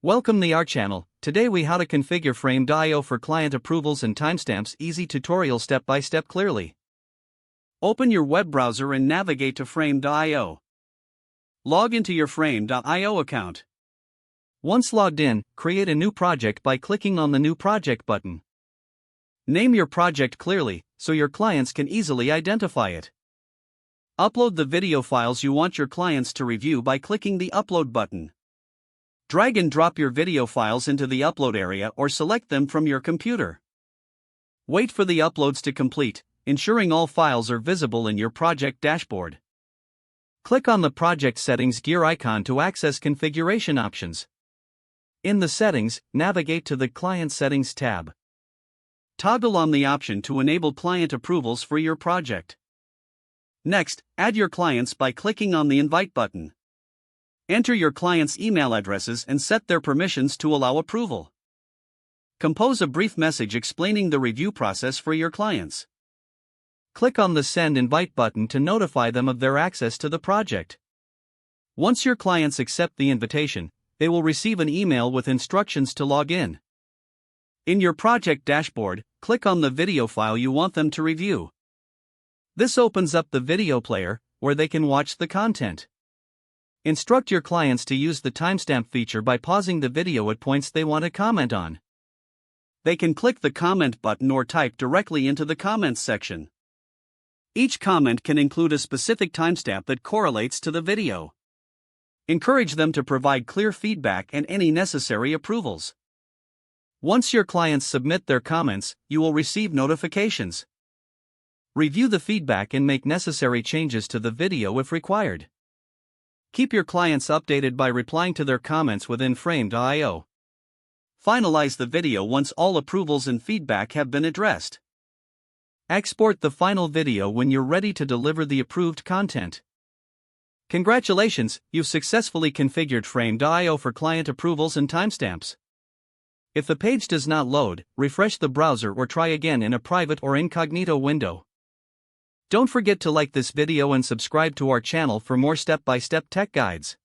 Welcome to our channel. Today we how to configure Frame.io for client approvals and timestamps. Easy tutorial step by step clearly. Open your web browser and navigate to Frame.io. Log into your Frame.io account. Once logged in, create a new project by clicking on the New Project button. Name your project clearly, so your clients can easily identify it. Upload the video files you want your clients to review by clicking the Upload button. Drag and drop your video files into the upload area or select them from your computer. Wait for the uploads to complete, ensuring all files are visible in your project dashboard. Click on the project settings gear icon to access configuration options. In the settings, navigate to the Client Settings tab. Toggle on the option to enable client approvals for your project. Next, add your clients by clicking on the Invite button. Enter your clients' email addresses and set their permissions to allow approval. Compose a brief message explaining the review process for your clients. Click on the Send Invite button to notify them of their access to the project. Once your clients accept the invitation, they will receive an email with instructions to log in. In your project dashboard, click on the video file you want them to review. This opens up the video player, where they can watch the content. Instruct your clients to use the timestamp feature by pausing the video at points they want to comment on. They can click the comment button or type directly into the comments section. Each comment can include a specific timestamp that correlates to the video. Encourage them to provide clear feedback and any necessary approvals. Once your clients submit their comments, you will receive notifications. Review the feedback and make necessary changes to the video if required. Keep your clients updated by replying to their comments within Frame.io. Finalize the video once all approvals and feedback have been addressed. Export the final video when you're ready to deliver the approved content. Congratulations, you've successfully configured Frame.io for client approvals and timestamps. If the page does not load, refresh the browser or try again in a private or incognito window. Don't forget to like this video and subscribe to our channel for more step-by-step tech guides.